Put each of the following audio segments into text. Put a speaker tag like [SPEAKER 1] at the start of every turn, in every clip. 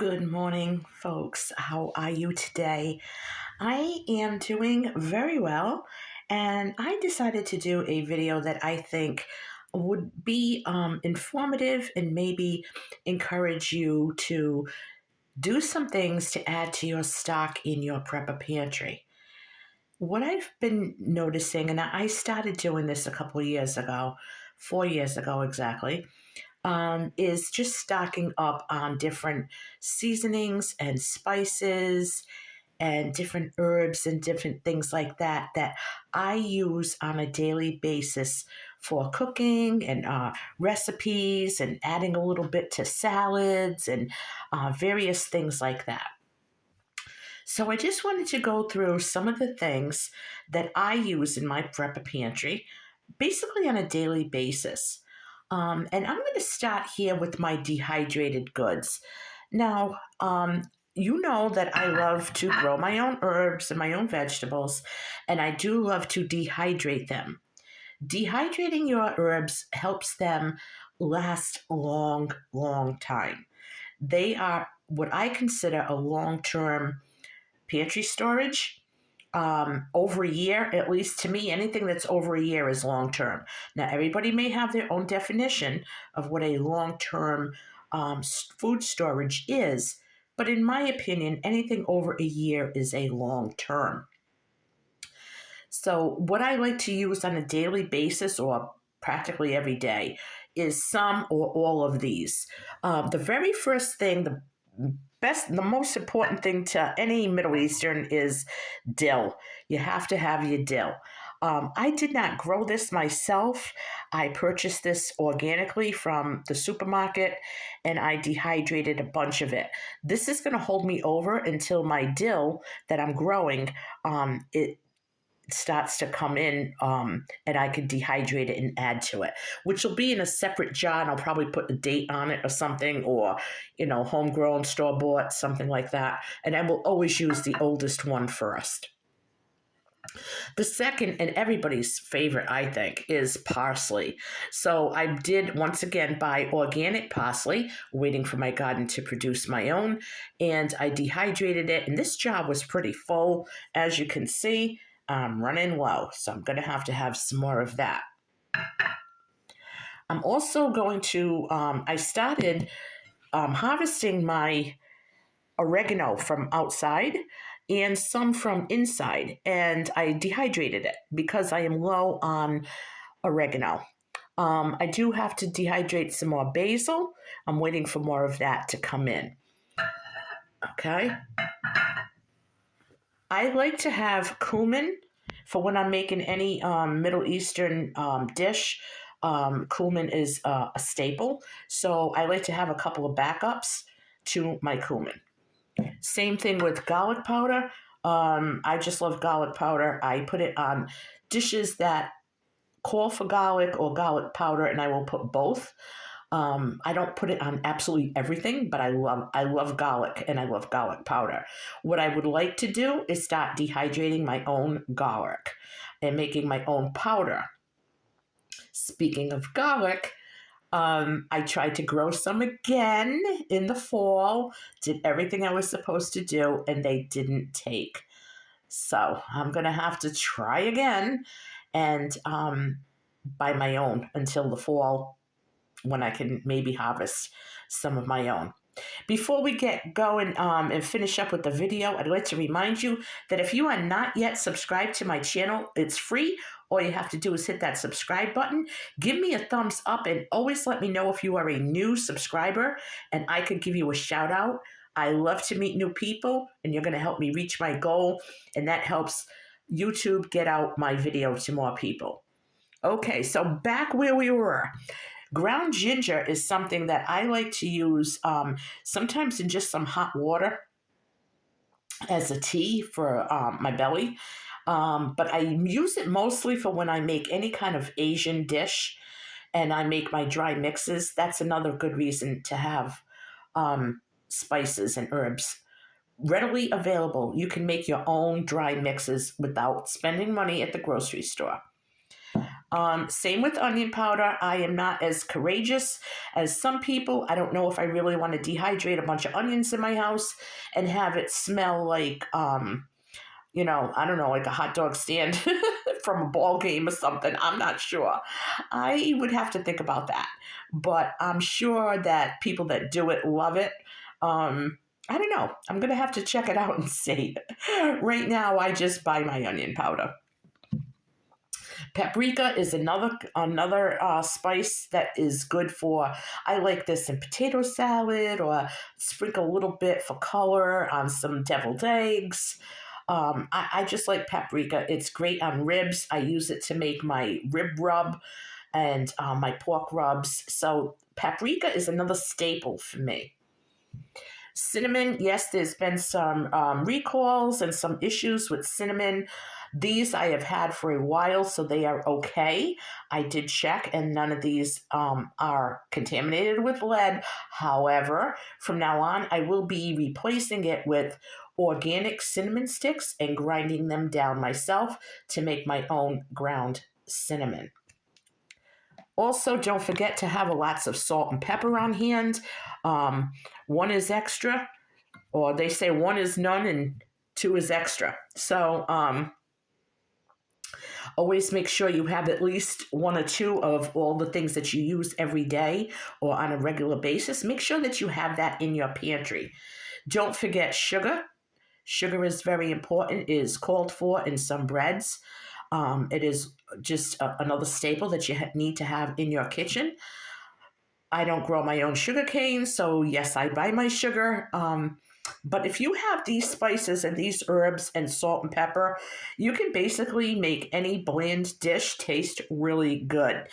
[SPEAKER 1] Good morning, folks. How are you today? I am doing very well, and I decided to do a video that I think would be informative and maybe encourage you to do some things to add to your stock in your prepper pantry. What I've been noticing, and I started doing this a couple of years ago, 4 years ago exactly, is just stocking up on different seasonings and spices and different herbs and different things like that I use on a daily basis for cooking and recipes and adding a little bit to salads and various things like that. So I just wanted to go through some of the things that I use in my prepper pantry, basically on a daily basis. And I'm going to start here with my dehydrated goods. Now, you know that I love to grow my own herbs and my own vegetables, and I do love to dehydrate them. Dehydrating your herbs helps them last a long time. They are what I consider a long-term pantry storage. Over a year, at least to me, anything that's over a year is long term. Now, everybody may have their own definition of what a long term food storage is, but in my opinion, anything over a year is a long term. So, what I like to use on a daily basis or practically every day is some or all of these. The very first thing, the most important thing to any Middle Eastern is dill. You have to have your dill. I did not grow this myself. I purchased this organically from the supermarket and I dehydrated a bunch of it. This is going to hold me over until my dill that I'm growing, it starts to come in, and I can dehydrate it and add to it, which will be in a separate jar, and I'll probably put a date on it or something, or homegrown, store bought, something like that. And I will always use the oldest one first. The second, and everybody's favorite, I think, is parsley. So I did once again buy organic parsley, waiting for my garden to produce my own, and I dehydrated it, and this jar was pretty full, as you can see. I'm running low, so I'm going to have some more of that. I'm also going to, I started harvesting my oregano from outside and some from inside, and I dehydrated it because I am low on oregano. I do have to dehydrate some more basil. I'm waiting for more of that to come in. Okay. I like to have cumin for when I'm making any Middle Eastern dish. Cumin is a staple, so I like to have a couple of backups to my cumin. Same thing with garlic powder. I just love garlic powder. I put it on dishes that call for garlic or garlic powder, and I will put both. I don't put it on absolutely everything, but I love garlic and I love garlic powder. What I would like to do is start dehydrating my own garlic and making my own powder. Speaking of garlic, I tried to grow some again in the fall, did everything I was supposed to do, and they didn't take. So I'm going to have to try again and buy my own until the fall, when I can maybe harvest some of my own. Before we get going and finish up with the video, I'd like to remind you that if you are not yet subscribed to my channel, it's free. All you have to do is hit that subscribe button. Give me a thumbs up and always let me know if you are a new subscriber and I could give you a shout out. I love to meet new people and you're going to help me reach my goal, and that helps YouTube get out my video to more people. Okay, so back where we were. Ground ginger is something that I like to use sometimes in just some hot water as a tea for my belly. But I use it mostly for when I make any kind of Asian dish and I make my dry mixes. That's another good reason to have spices and herbs readily available. You can make your own dry mixes without spending money at the grocery store. Same with onion powder. I am not as courageous as some people. I don't know if I really want to dehydrate a bunch of onions in my house and have it smell like, I don't know, like a hot dog stand from a ball game or something. I'm not sure. I would have to think about that. But I'm sure that people that do it love it. I don't know. I'm going to have to check it out and see. Right now, I just buy my onion powder. Paprika is another spice that is good for. I like this in potato salad, or sprinkle a little bit for color on some deviled eggs. I just like paprika. It's great on ribs. I use it to make my rib rub and my pork rubs. So paprika is another staple for me. Cinnamon, yes, there's been some recalls and some issues with cinnamon. These I have had for a while, so they are okay. I did check, and none of these are contaminated with lead. However, from now on, I will be replacing it with organic cinnamon sticks and grinding them down myself to make my own ground cinnamon. Also, don't forget to have lots of salt and pepper on hand. One is extra, or they say one is none and two is extra. So always make sure you have at least one or two of all the things that you use every day or on a regular basis. Make sure that you have that in your pantry. Don't forget sugar. Sugar is very important, it is called for in some breads. It is just another staple that you need to have in your kitchen. I don't grow my own sugar cane, so yes, I buy my sugar. But if you have these spices and these herbs and salt and pepper, you can basically make any bland dish taste really good.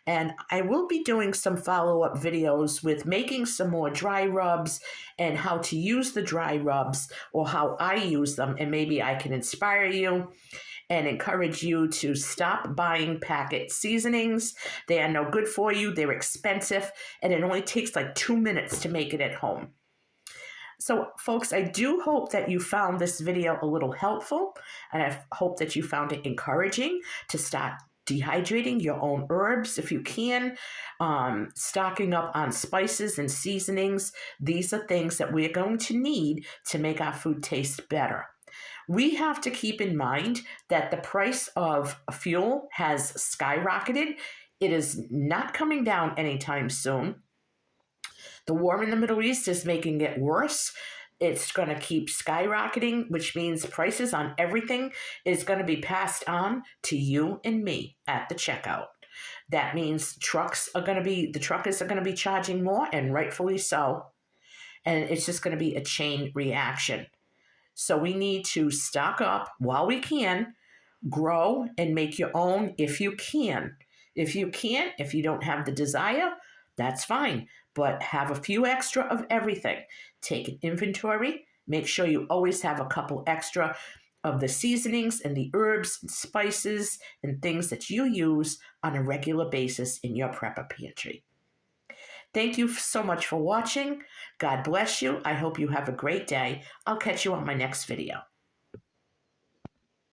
[SPEAKER 1] And I will be doing some follow-up videos with making some more dry rubs and how to use the dry rubs or how I use them. And maybe I can inspire you and encourage you to stop buying packet seasonings. They are no good for you. They're expensive, and it only takes like 2 minutes to make it at home. So, folks, I do hope that you found this video a little helpful, and I hope that you found it encouraging to start dehydrating your own herbs if you can, stocking up on spices and seasonings. These are things that we're going to need to make our food taste better. We have to keep in mind that the price of fuel has skyrocketed. It is not coming down anytime soon. The war in the Middle East is making it worse. It's going to keep skyrocketing, which means prices on everything is going to be passed on to you and me at the checkout. That means the truckers are going to be charging more, and rightfully so. And it's just going to be a chain reaction. So we need to stock up while we can, grow and make your own if you can. If you can't, if you don't have the desire, that's fine. But have a few extra of everything. Take an inventory. Make sure you always have a couple extra of the seasonings and the herbs and spices and things that you use on a regular basis in your prepper pantry. Thank you so much for watching. God bless you. I hope you have a great day. I'll catch you on my next video.